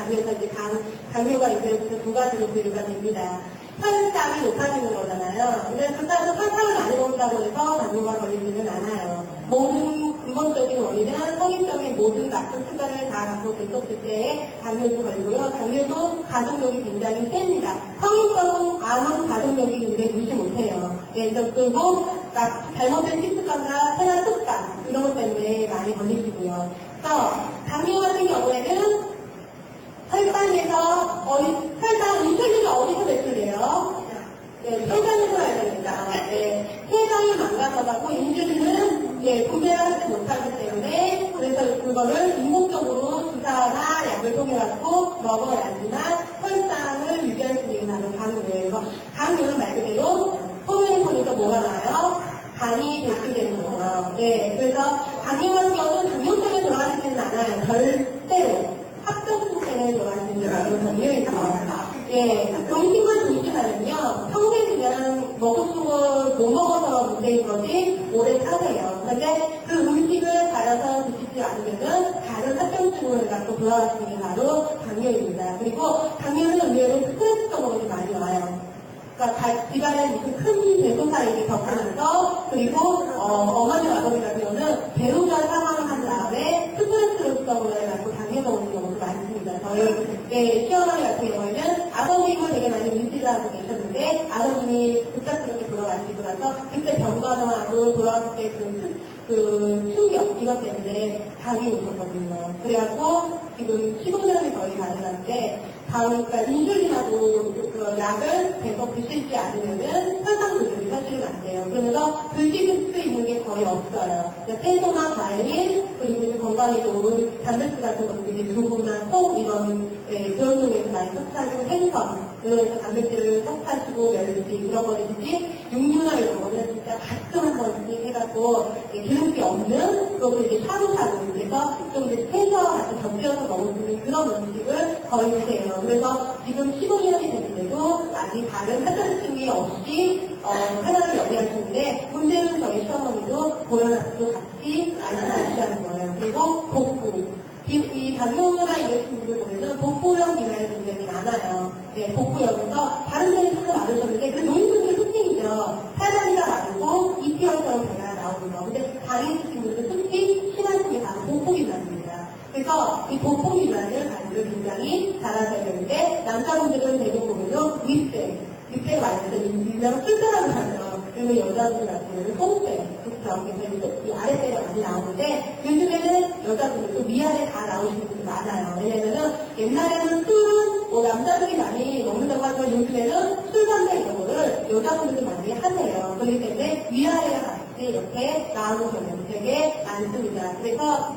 그래서 이제 당뇨가 이제 두 가지로 분류가 됩니다. 혈당이 높아지는 거잖아요. 근데 그렇다고 설탕을 많이 먹는다고 해서 당뇨가 걸리지는 않아요. 모든 근본적인 원인은 성인병의 모든 나쁜 습관을 다 갖고 있었을 때 당뇨도 걸리고요. 당뇨도 가족력이 굉장히 셉니다. 성인병은 아무 가족력이 굉장히 무시 못해요. 예, 그리고 잘못된 식습관과 생활 습관 이런 것 때문에 많이 걸리시고요. 그래서 당뇨 같은 경우에는 혈당에서 혈당 인슐린이 어디서 배출돼요? 네, 혈당에서 해야 됩니다. 네, 혈당이 망가져가고 인슐린은 분배하지 못하기 때문에 그래서 그거를 인공적으로 주사나 약을 통해 갖고 먹어야지만 혈당을 유지할 수 있는 나는 당뇨예요. 당뇨는 말 그대로 소변을 보니까 뭐가 나요? 당이 배출되는 거예요. 네, 그래서 당뇨 같은 경우는 당뇨 때문에 돌아가시지는 않아요. 절대로. 합병증 때문에 돌아가시는 당뇨에 있습니다. 예, 음식만 조심하면요. 평생 그냥 먹고 싶은 걸 못 먹어서 문제인 거지 오래 사세요. 그런데 그 음식을 갈아서 드시지 않으면은 다른 합병증을 갖고 돌아가시는 게 바로 당뇨입니다. 그리고 당뇨는 의외로 스트레스적으로 많이 와요. 그러니까 집안에 무슨 큰 대소사 일이 겪으면서 그리고 어머니 아버지 같은 경우는 배우자 상황을 한 다음에 스트레스로서 해가지고 당뇨가 오는 경우도 많습니다. 저희 시어머니 같은 경우에는 아버님을 되게 많이 의지하고 계셨는데 아버님이 급작스럽게 돌아가시고 나서 그때 병간호하고 돌아왔을 때 그 충격 이것 때문에 당이 오셨거든요. 그래갖고 지금 15년이 거의 가능한데 그러니까 인슐린하고 그 약을 계속 드시지 않으면은 혈당 조절이 사실은 안 돼요. 그러면서 드실 수 있는 게 거의 없어요. 채소나 과일 그리고 건강에 좋은 단백질 같은 것들이 두부나 속 이런 그런 쪽에서 많이 섭취하시고 생선 그래서 단백질을 섭취하시고 멸치 그런 거든지 육류나 이런 거는 진짜 가끔 한 번씩 해갖고 기름기 없는 그리고 이제 샤브샤브 그래서 좀 이제 채소와 같이 곁들여서 먹을 수 있는 그런 음식을 거의 드세요. 그래서 지금 15년이 됐는데도 아직 다른 사전증이 없이 생활을 영위하시는데 문제는 저희 시어머니도 고혈압도 같이 안심하시는 거예요. 그리고 복부. 이 당뇨나 이런 분들 보면은 복부형 비만이 굉장히 많아요. 네, 복부형에서 다른 데는 조금 많으셨는데 그 노인분들 특징이죠. 팔다리가 마르고 EPR처럼 배가 나오는 거. 근데 다리 있으신 분들 특히 심한 게 바로 복부 비만입니다. 그래서 이 복부 비만을 관리를 굉장히 잘하셔야 되는데 남자분들은 대부분은요 윗배 말해서 유명한 술사람을 하죠. 그리고 여자분들 같은 경우는 똥배, 그렇죠. 그래서 이 아랫배가 많이 나오는데 요즘에는 여자분들도 위아래 다 나오시는 분들이 많아요. 왜냐면은 옛날에는 술은 뭐 남자들이 많이 먹는다고 하지만 요즘에는 술, 담배 이런 거를 여자분들도 많이 하세요. 그렇기 때문에 위아래가 같이 이렇게 나오는 경우는 되게 많습니다. 그래서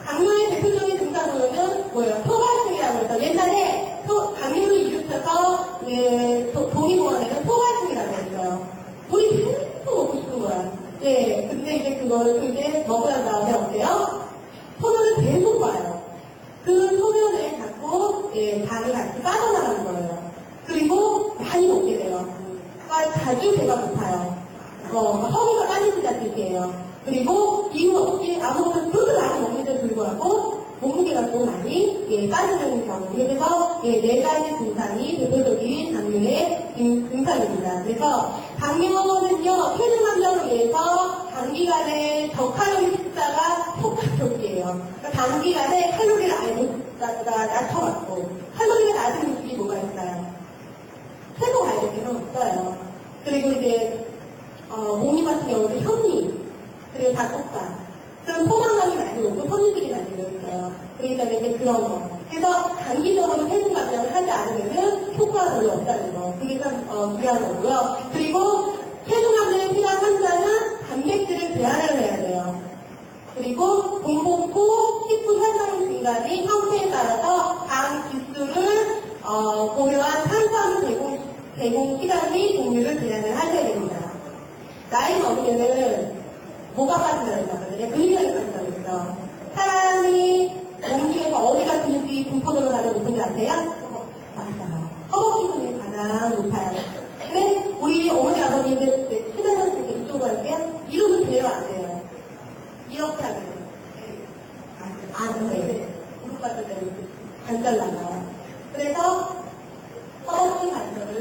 당뇨의 대표적인 증상으로는 뭐예요? 소갈증이라고 해서 옛날에 당뇨를 일으켜서 동의보안에는 소갈증이라고 했어요. 우리 계속 먹고 싶은 거야. 네, 근데 이제 그거를 먹고 난 다음에 어때요? 소변을 계속 봐요. 그 소변에 자꾸 당이 같이 빠져나가는 거예요. 그리고 많이 먹게 돼요. 자주 배가 고파요. 허리가 빠지는 뜻이에요. 그리고 이유 없이 아무것도 그렇게 많이 먹는데도 불구하고 몸무게가 또 많이 빠지는 경우. 그래서 네 가지 증상이 대표적인 당뇨의 증상입니다. 그래서 당뇨는요 체중 감량을 위해서 단기간에 저칼로리 식사가 효과적이에요. 그러니까 단기간에 칼로리를 아예 낮춰갖고 칼로리가 낮은 음식이 뭐가 있어요? 최고 가격이 없어요. 그리고 이제 모기 같은 경우는 현미, 그리고 닭볶아. 그럼 포만감이 많이 오고 손님들이 많이 들어있어요. 그러니까 이제 그런 거. 그래서 단기적으로 체중 감량을 하지 않으면 효과가 별로 없다는 거. 그게 참 중요한 거고요. 그리고 체중 감량에 필요한 환자는 단백질을 배합을 해야 돼요. 그리고 공복후 10분 혈당 중간이 형태에 따라서 당 지수를 고려한 탄수화물 제공 시간이 종류를 제한을 하셔야 됩니다. 나이 먹으면은 뭐가 빠진다는 거거든요. 근육이 빠진다는 거죠. 사람이 몸 중에서 어디가 근육이 분포도로 가장 높은지 아세요? 맞아요. 허벅지 근육이 가장 높아요. 근데 우리 어머니 아버님들 수면을 이쪽으로 할게요. 이러면 돼요, 안 돼요?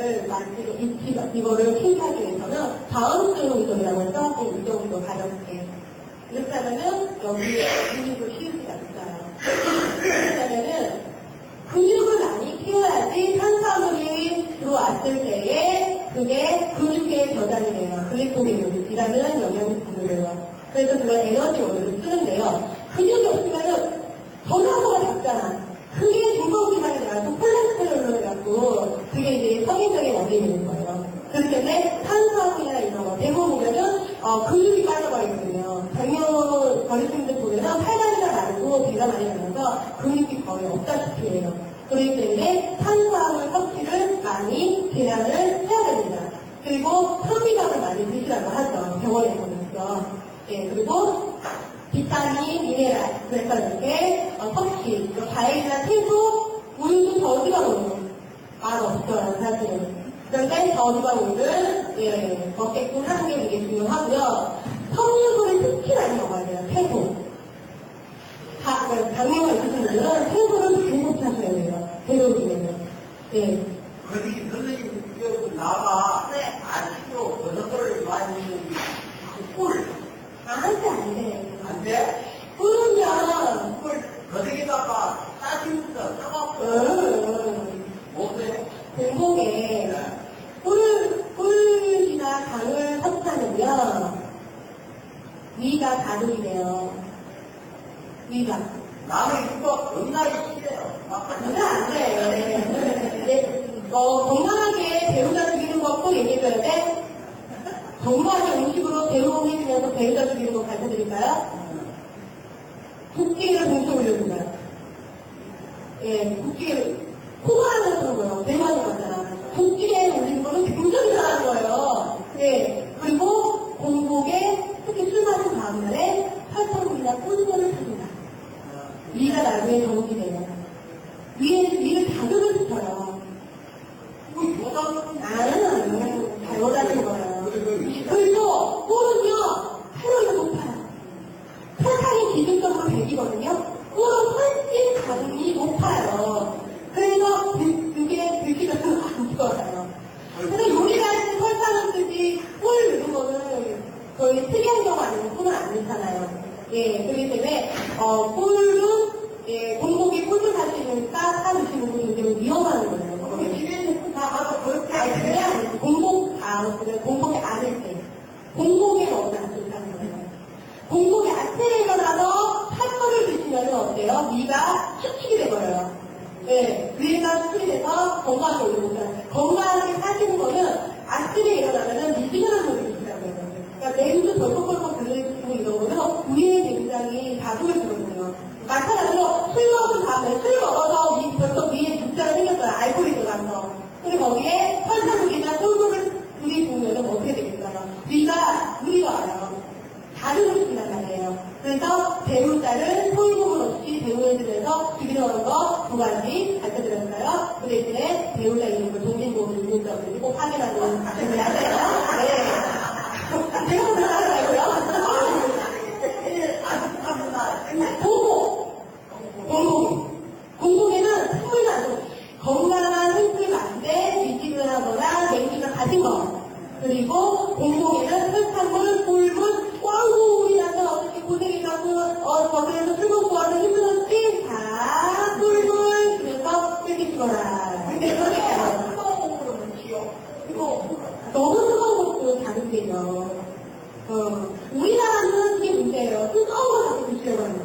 이거를 만들고, 이거를 킹하기 위해서는 다음성 운동이라고 해서 그 운동도 가져볼게요. 이렇게 하면은 여기에 근육을 키울 수가 있어요. 그러면은 근육을 많이 키워야지 탄수화물이 들어왔을 때에 그게 근육에 저장이 돼요. 글리코겐이라는 영양분으로요. 그래서 그걸 에너지 원으로 쓰는데요. 근육이 없으면은 전화가 작잖아. 그게 중성지방이 돼가지고 콜레스테롤로 돼갖고 그게 이제 성인적인 원인이 되는 거예요. 그렇기 때문에 탄수화물이나 이런 거 대부분 보면은 근육이 빠져버리거든요. 당뇨 걸리신 분들 보면은 팔다리가 마르고 배가 많이 나면서 근육이 거의 없다시피 해요. 그렇기 때문에 탄수화물 섭취를 많이 제한을 해야 됩니다. 그리고 현미밥을 많이 드시라고 하죠. 병원에 보면서. 예, 그리고 비타민, 미네랄, 그래서 이렇게 섭취, 과일이나 채소, 우유도 저지방으로 맛없어요, 사실은. 그런데 저지방우유를 예, 먹게끔 하는 게 되게 중요하고요. 섬유소를 특히 많이 먹어야 돼요, 채소. 당뇨가 있으신 분들은 채소를 계속 하셔야 돼요, 배로우시면은. 예. 거기 선생님 나가 아직도 어느 거를 많이 먹는 꿀. 안 돼. 안 돼? 꿀은요. 꿀 거기다가 싸주면서 써갖고 못 돼? 공복에 꿀이나 당을 섭취하면요. 위가 가동이 돼요. 위가. 나는 이거 겁나게 싫어요. 그건 안 돼. 네. 건강하게 배우자 죽이는 거 꼭 얘기해줘야 돼. 건강한 음식으로 배우고 해주면서 배우자 죽이는 거 가르쳐드릴까요? 국기를 동시에 올려주고요. 예, 국기를 코가 하나 그런 거예요. 배만이 거잖아. 국기에 올리는 거는 굉장히 잘하는 거예요. 예, 그리고 공복에 특히 술 마신 다음날에 팔팔물이나 꿀물을 탑니다. 위가 나중에 정이 돼요. 위를 자극을 시켜요. 잘못하는 거예요. 그리고 꿀은요, 칼로리가 높아요. 설탕이 기준점으로 100이거든요. 꿀은 훨씬 가능이 높아요. 그래서 그게 들키면 안 좋아요. 그래서 요리를 할 때 설탕을 쓰지 꿀 이런 거는 거의 특이한 경우 아니면 꿀은 안 넣잖아요. 예, 그렇기 때문에 꿀은 예, 공복에 꿀을 사시는 사 드시는 분이 되게 위험한 거예요. 집에서 다 가서 그렇게 그냥 공복에 안을 때. 공복에 먹으면 안 좋다는 거예요. 공복에 아침에 일어나서 팥벌을 드시면 어때요? 위가 축축이 돼버려요. 네, 위가 축축이 돼서 건강하게 올라오잖아요. 건강하게 사시는 거는 아침에 일어나면 미지근한 물을 드시라고 해요. 그러니까 냉수 덜컥덜컥 들려주시고 이런 거는 위에 굉장히 자극을 주거든요. 마찬가지로 술 먹은 다음에 술 먹어서 벌써 위에 문자가 생겼어요. 알코올이 들어가서. 근데 거기에 설탕물이나 소금을 둘이 부으면 어떻게 되겠어요? 위가 물이 와요. 자극을 준단 말이에요. 그래서 배울자를 소유금을 없이 배우해주면서 죽이는 거 두 가지 가르쳐드렸어요. 그 대신에 배울자 이름을 동진보험을 읽는 점을 꼭 확인하고 준비하세요. 네. 제가 보면 알아요. 공복에는 선물도 안 줘. 건강한 생수를 마시되 미지근하거나 냉기가 가진 거. 그리고 공복에는 설탕물, 꿀물, 꽝구울이 나서 어떻게 고생이 가고 거기에서 술 먹고 와서 힘들었지? 자, 꿀물 그래서 이렇게 죽어라. 근데 그렇게 해요. 이거 너무 뜨거운 것도 자극되죠. 우리나라는 그게 문제예요. 뜨거운 거 자꾸 드시려고 하는 거.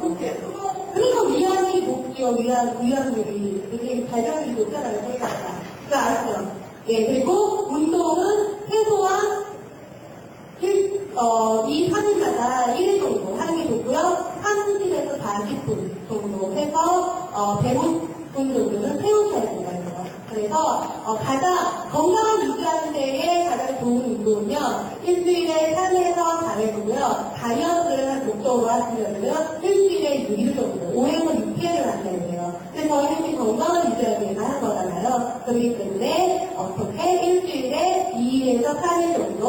그래서 위안이 높죠. 위안물이 되게 발전이 높잖아요. 저희가 그거 알았어요. 예, 그리고 운동은 최소한 2, 3일마다 1일 정도 하는 게 좋고요. 30에서 40분 정도 해서 100분 정도는 세우셔야 된다는 거예요. 그래서 가장 건강을 유지하는 데에 가장 좋은 운동은요. 일주일에 3에서 4회고요. 다이어트를 목적으로 하시려면 일주일에 6일 정도, 5회에서 6회를 하셔야 돼요. 근데 저희는 지금 건강을 유지하기 위해서 하는 거잖아요. 그렇기 때문에 어떻게 일주일에 2일에서 3일 정도,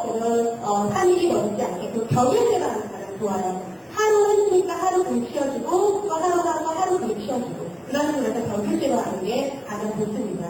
또는 3일이 넘지 않게 격일제가 하는 게 가장 좋아요. 하루 했으니까 하루 좀 쉬어주고, 또 하루 가서 하루 좀 쉬어주고. 그런 식으로 해서 격일제로 하는 게 가장 좋습니다.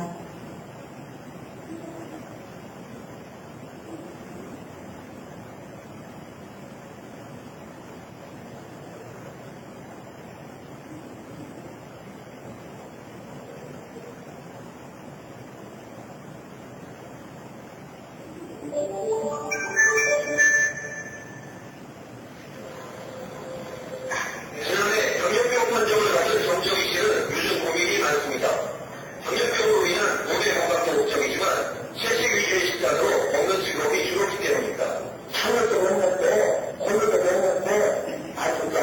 지난해 정신병 판정을 받은 정정희 씨는 요즘 고민이 많습니다. 정신병으로 인한 몸의 건강도 걱정이지만 채식 위주의 식단으로 먹는 즐거움이 줄었기 때문입니다. 하늘도 먹는데, 오늘도 먹는데, 진짜,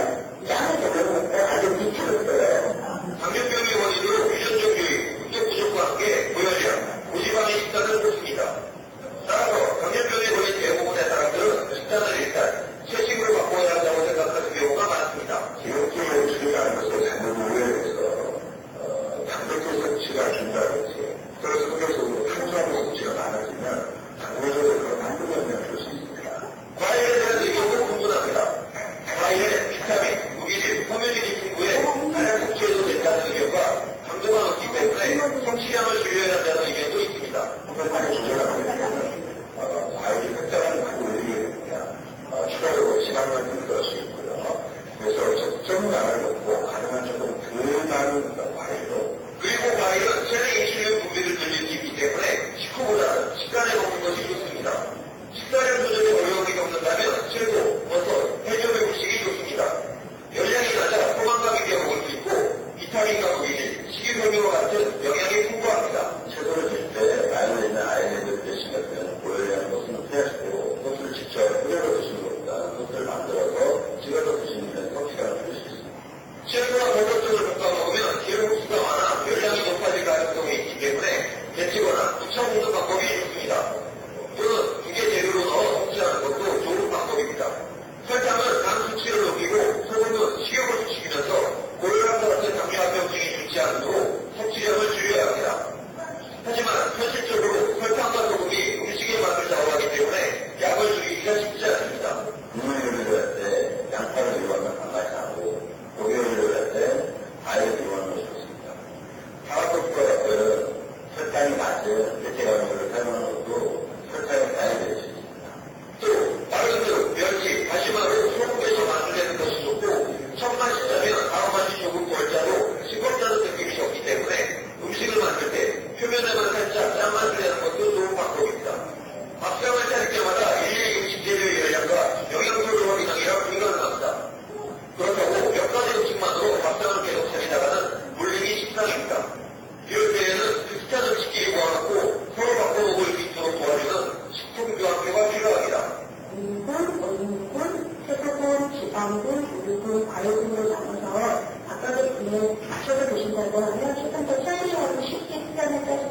양도 먹는데 아주 미치겠어요. 당뇨병의 원인으로 유전적유의, 운동 부족과 함께 고혈량, 고지방의 식단을 먹습니다. 따라서 당뇨병에 걸린 대부분의 사람들은 식단을 일단 채식으로 바꿔야 한다고 생각하는 경우가 많습니다. 기록적인 음식이라는 것을 잘못 오해해서, 단백질 섭취가 준다든지, 그래서 속에서 탄수화물 섭취가 많아지면, 당뇨적으로 그걸 만들어내면 줄 수 있습니다. 과일에 대한 의견도 분분합니다. 과일에 비타민, 무기질, 섬유질이 풍부해 다량 섭취해도 된다는 의견과 강도가 높기 때문에 섭취량을 줄여야 한다는 의견도 있습니다. 한번만에 조절하게 되면, 과일이 획득하는 가격이 추가적으로 지방을 들을 수 있고요. 그래서 적정량을 먹고 가능한 정도 덜 많은 과일로 그리고 과일은 체내 인슐린 분비를 늘릴 수 있기 때문에 식후보다는 식단에 먹는 것이 좋습니다. 식사량 조절에 어려움이 겪는다면 채소, 버섯, 해조류 음식이 좋습니다. 열량이 낮아 포만감 있게 먹을 수 있고 비타민과 무기질, 식이섬유와 같은 영양이 풍부합니다. 채소를 줄 때 알고 있는 아이들 드신 같은 고열량 것은 피하시고 소스를 직접 끓여서 드시는 것보다 소스를 만들어서 찍어서 드시면 섭취량을 줄일 수 있습니다. 채소와 버섯 등을 볶아 먹으면 기름국수가 많아 열량이 높아질 가능성이 있기 때문에 데치거나 무쳐 먹는 방법이 좋습니다. 또는 두 개 재료로 넣어 섭취하는 것도 좋은 방법입니다. 설탕은 당 수치를 높이고 소금은 식욕을 수치면서 고혈압과 같은 당뇨합병증이 좋지 않도록 섭취량을 줄여야 합니다. 하지만 현실적으로 설탕과 소금이 음식의 맛을 좌우하기 때문에 약을 줄이기가 쉽지 않습니다. 국물 요리를 할 때 양파를 이용하면 단맛이 나고 고기 요리를 할 때 과일을 이용하는 것이 좋습니다. 파라토프와 같은 설탕이 낮은 대체감을 사용하는 것도 설탕이 많이 될 수 있습니다. 또 다른 등 멸치, 다시마로 소금에서 만들어내는 것이 좋고 천맛이 짜면 다음맛이 조금 덜 짜도 싱겁다는 느낌이 적기 때문에 음식을 만들 때 표면에만 살짝 짠맛을 내는 것도 좋은 방법입니다. 밥상을 차릴 때마다 일일이 음식 재료의 열량과 영양소를 확인하기가 불가능합니다. 그렇다고 몇 가지 음식만으로 밥상을 계속 차리다가는 물리기 식상입니다. 이럴 때에는 비슷한 음식끼리 모아놓고 서로 바꿔 먹을 수 있도록 도와주는 식품 교환표가 필요합니다. 인분, 어린이분, 세포분, 지방분, 우유분, 과일분으로 나눠서 각각의 분에 맞춰서 드신다고 하면 조금 더 편리하고 쉽게 식단을 짤수